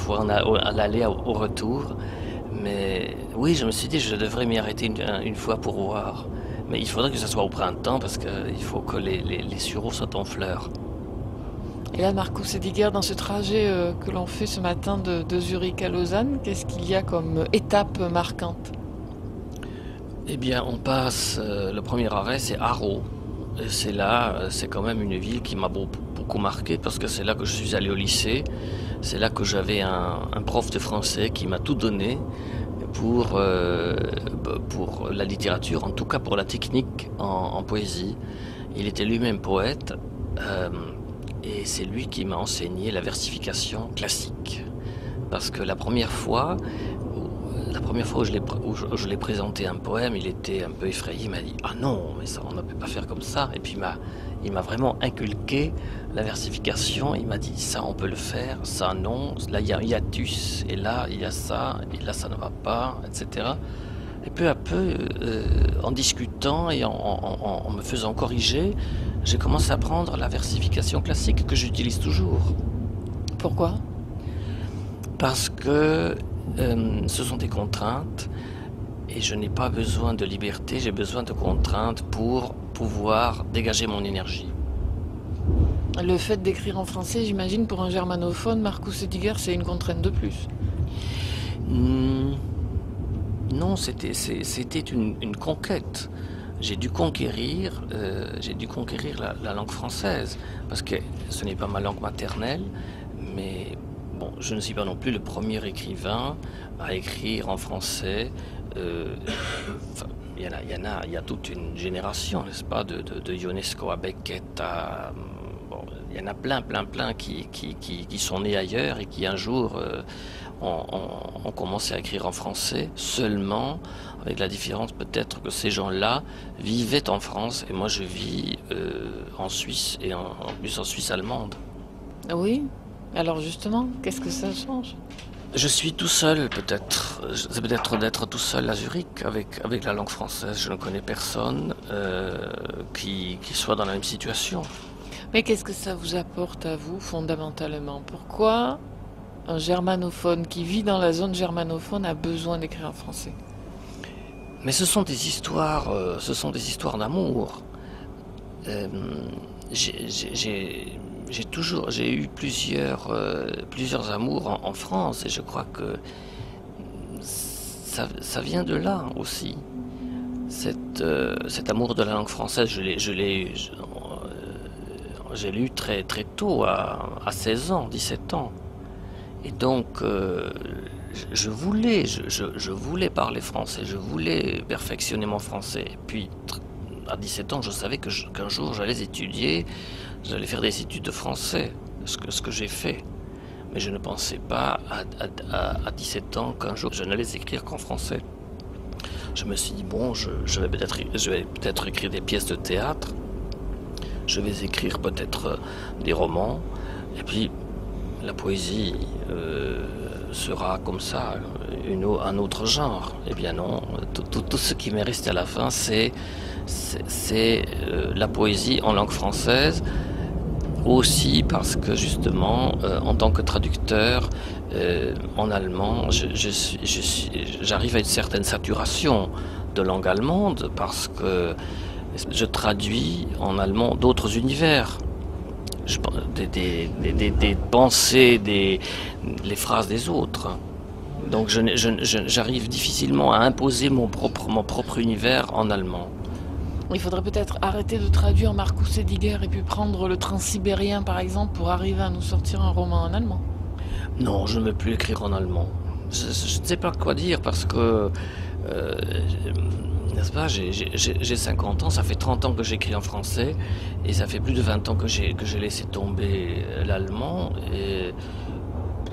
fois à l'aller, au retour. Mais oui, je me suis dit, je devrais m'y arrêter une fois pour voir. Mais il faudrait que ça soit au printemps parce qu'il faut que les sureaux soient en fleurs. Et là, Marcus Ediger, dans ce trajet que l'on fait ce matin de Zurich à Lausanne, qu'est-ce qu'il y a comme étape marquante? Eh bien, on passe, le premier arrêt, c'est Haro. Et c'est là, c'est quand même une ville qui m'a beaucoup marqué parce que c'est là que je suis allé au lycée. C'est là que j'avais un prof de français qui m'a tout donné pour la littérature, en tout cas pour la technique en poésie. Il était lui-même poète et c'est lui qui m'a enseigné la versification classique. Parce que la première fois où je l'ai présenté un poème, il était un peu effrayé, il m'a dit « Ah non, mais ça, on ne peut pas faire comme ça ». Et puis il m'a vraiment inculqué la versification, il m'a dit « Ça, on peut le faire, ça, non, là, il y a un hiatus, et là, il y a ça, et là, ça ne va pas, etc. » Et peu à peu, en discutant et en me faisant corriger, j'ai commencé à apprendre la versification classique que j'utilise toujours. Pourquoi? Parce que ce sont des contraintes et je n'ai pas besoin de liberté, j'ai besoin de contraintes pour pouvoir dégager mon énergie. Le fait d'écrire en français, j'imagine, pour un germanophone, Marcus Ediger, c'est une contrainte de plus. Non, c'était une conquête. J'ai dû conquérir la langue française parce que ce n'est pas ma langue maternelle, mais bon, je ne suis pas non plus le premier écrivain à écrire en français. Il y a toute une génération, n'est-ce pas, de Ionesco à Beckett à... Bon, il y en a plein qui sont nés ailleurs et qui un jour ont commencé à écrire en français seulement, avec la différence peut-être que ces gens-là vivaient en France et moi je vis en Suisse et en plus en Suisse allemande. Oui. Alors justement, qu'est-ce que ça change? Je suis tout seul peut-être, c'est peut-être d'être tout seul à Zurich avec la langue française. Je ne connais personne qui soit dans la même situation. Mais qu'est-ce que ça vous apporte à vous fondamentalement? Pourquoi un germanophone qui vit dans la zone germanophone a besoin d'écrire en français? Mais ce sont des histoires d'amour. J'ai eu plusieurs amours en France et je crois que ça vient de là aussi. Cet amour de la langue française, j'ai lu très très tôt, à 16 ans, 17 ans. Et donc, je voulais parler français, je voulais perfectionner mon français. Et puis, à 17 ans, je savais qu'un jour, j'allais faire des études de français, ce que j'ai fait. Mais je ne pensais pas à 17 ans qu'un jour, je n'allais écrire qu'en français. Je me suis dit, bon, je vais peut-être écrire des pièces de théâtre, je vais écrire peut-être des romans, et puis la poésie sera comme ça, un autre genre. Eh bien non, tout ce qui m'est resté à la fin, c'est la poésie en langue française, aussi parce que justement, en tant que traducteur en allemand, j'arrive à une certaine saturation de langue allemande parce que je traduis en allemand d'autres univers. Des pensées, les phrases des autres. Donc j'arrive difficilement à imposer mon propre univers en allemand. Il faudrait peut-être arrêter de traduire Marcus Ediger et puis prendre le transsibérien par exemple pour arriver à nous sortir un roman en allemand. Non, je ne veux plus écrire en allemand. Je ne sais pas quoi dire parce que, n'est-ce pas, j'ai 50 ans, ça fait 30 ans que j'écris en français et ça fait plus de 20 ans que j'ai laissé tomber l'allemand. Et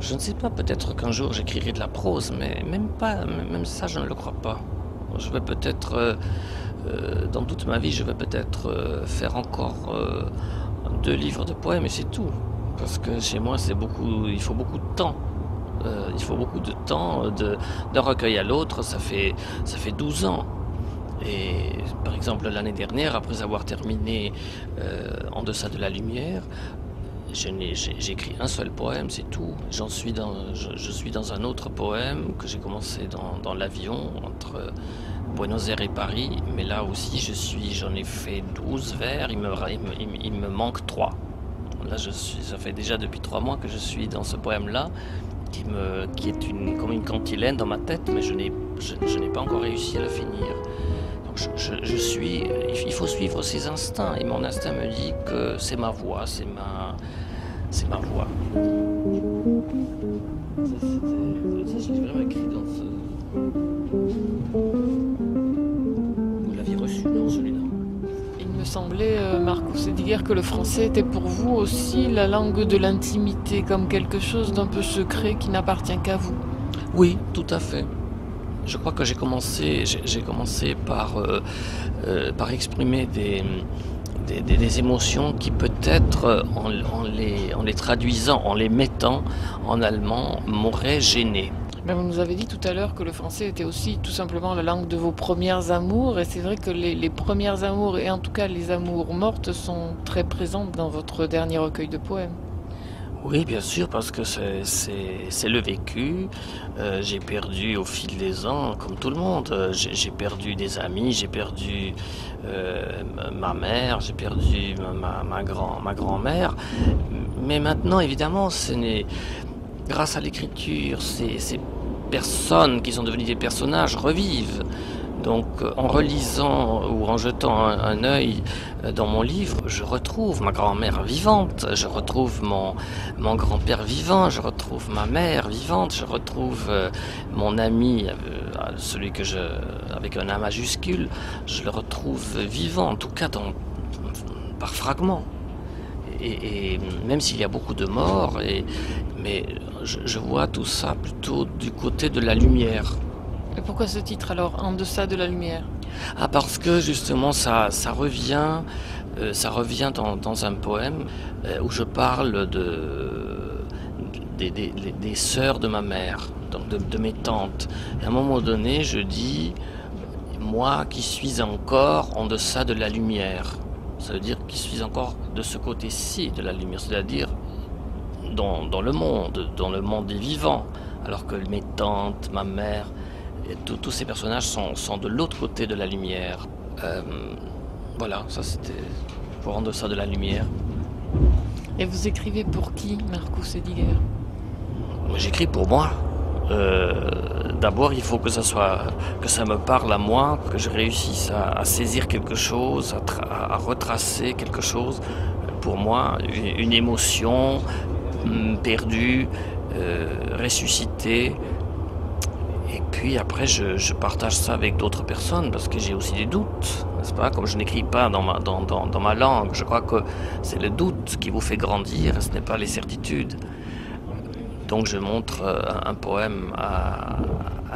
je ne sais pas, peut-être qu'un jour j'écrirai de la prose, mais même ça je ne le crois pas. Je vais peut-être, dans toute ma vie, je vais peut-être faire encore 2 livres de poèmes et c'est tout. Parce que chez moi, il faut beaucoup de temps. Il faut beaucoup de temps d'un recueil à l'autre, ça fait 12 ans. Et par exemple, l'année dernière, après avoir terminé En deçà de la lumière, J'ai écrit un seul poème, c'est tout. Je suis dans un autre poème que j'ai commencé dans l'avion entre Buenos Aires et Paris, mais là aussi j'en ai fait 12 vers, il me manque 3. Là ça fait déjà depuis 3 mois que je suis dans ce poème-là, qui est comme une cantilène dans ma tête, mais je n'ai pas encore réussi à le finir. Donc il faut suivre ses instincts, et mon instinct me dit que c'est ma voix, c'est ma voix. Ça, j'ai vraiment écrit dans ce... Vous l'aviez reçu, non, celui-là? Il me semblait, Marcus Ediger, que le français était pour vous aussi la langue de l'intimité, comme quelque chose d'un peu secret qui n'appartient qu'à vous. Oui, tout à fait. Je crois que j'ai commencé par exprimer des émotions qui peut-être, en les traduisant, en les mettant en allemand, m'auraient gêné. Mais vous nous avez dit tout à l'heure que le français était aussi tout simplement la langue de vos premières amours, et c'est vrai que les premières amours, et en tout cas les amours mortes, sont très présentes dans votre dernier recueil de poèmes. Oui, bien sûr, parce que c'est le vécu. J'ai perdu au fil des ans, comme tout le monde. J'ai perdu des amis, j'ai perdu ma mère, j'ai perdu ma grand-mère. Mais maintenant, évidemment, grâce à l'écriture, ces personnes qui sont devenues des personnages revivent. Donc en relisant ou en jetant un œil dans mon livre, je retrouve ma grand-mère vivante, je retrouve mon grand-père vivant, je retrouve ma mère vivante, je retrouve mon ami, celui avec un A majuscule, je le retrouve vivant, en tout cas par fragments. Et même s'il y a beaucoup de morts, mais je vois tout ça plutôt du côté de la lumière. Et pourquoi ce titre alors, En deçà de la lumière? Ah, parce que justement ça revient dans un poème où je parle des sœurs de ma mère, donc de mes tantes. Et à un moment donné, je dis, moi qui suis encore en deçà de la lumière. Ça veut dire qui suis encore de ce côté-ci de la lumière, c'est-à-dire dans le monde des vivants, alors que mes tantes, ma mère, et tous ces personnages sont de l'autre côté de la lumière. Voilà, ça c'était pour En deçà de la lumière. Et vous écrivez pour qui, Marcus Ediger? J'écris pour moi. D'abord, il faut que ça me parle à moi, que je réussisse à saisir quelque chose, à retracer quelque chose. Pour moi, une émotion perdue, ressuscitée. Et puis après, je partage ça avec d'autres personnes parce que j'ai aussi des doutes, n'est-ce pas? Comme je n'écris pas dans ma langue, je crois que c'est le doute qui vous fait grandir, ce n'est pas les certitudes. Donc je montre un poème à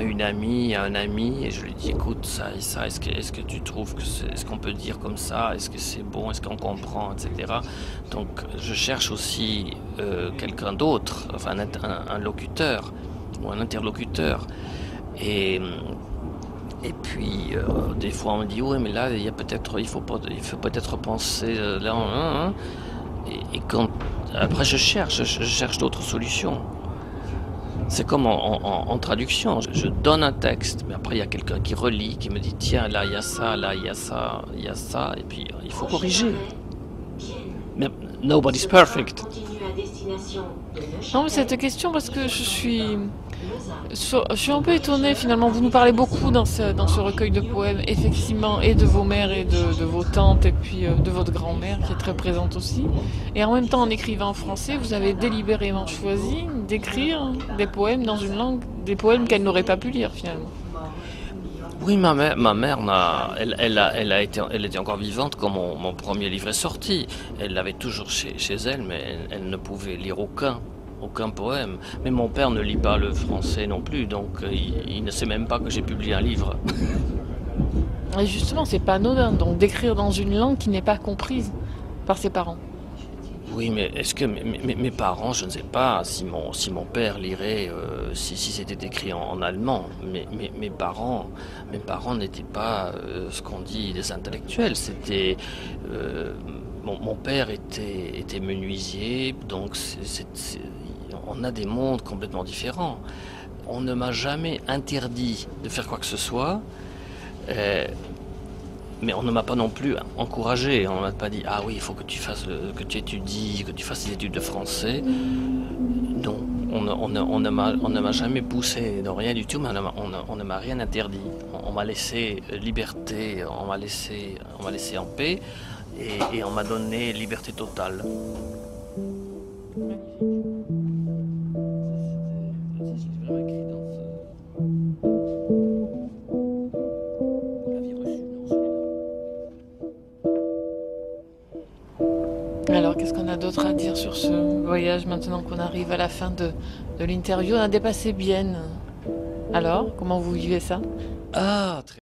une amie, à un ami, et je lui dis, écoute, ça et ça, est-ce que tu trouves est-ce qu'on peut dire comme ça? Est-ce que c'est bon? Est-ce qu'on comprend? Etc. Donc je cherche aussi quelqu'un d'autre, enfin un locuteur ou un interlocuteur. Et puis des fois on me dit, oui, mais là il faut peut-être penser là. Et quand après je cherche d'autres solutions. C'est comme en traduction, je donne un texte, mais après il y a quelqu'un qui relit, qui me dit, tiens, là il y a ça, là il y a ça, il y a ça, et puis il faut corriger. Mais nobody's perfect. Non, mais cette question, parce que je suis un peu étonnée finalement. Vous nous parlez beaucoup dans ce recueil de poèmes, effectivement, et de vos mères et de vos tantes, et puis de votre grand-mère qui est très présente aussi. Et en même temps, en écrivant en français, vous avez délibérément choisi d'écrire des poèmes dans une langue, des poèmes qu'elle n'aurait pas pu lire finalement. Oui, ma mère elle était encore vivante quand mon premier livre est sorti. Elle l'avait toujours chez elle, mais elle ne pouvait lire aucun poème. Mais mon père ne lit pas le français non plus, donc il ne sait même pas que j'ai publié un livre. Et justement, c'est pas anodin, donc d'écrire dans une langue qui n'est pas comprise par ses parents. Oui, mais est-ce que mes parents, je ne sais pas si mon père lirait, si c'était écrit en allemand, mais mes parents n'étaient pas ce qu'on dit des intellectuels, c'était Mon père était menuisier, donc on a des mondes complètement différents. On ne m'a jamais interdit de faire quoi que ce soit, mais on ne m'a pas non plus encouragé. On ne m'a pas dit ah oui, il faut que tu fasses que tu étudies, que tu fasses des études de français. Non, on ne m'a jamais poussé dans rien du tout, mais on ne m'a rien interdit. On m'a laissé liberté, on m'a laissé en paix, et on m'a donné liberté totale. Alors, qu'est-ce qu'on a d'autre à dire sur ce voyage maintenant qu'on arrive à la fin de l'interview? On a dépassé Bienne. Alors, comment vous vivez ça? Ah, très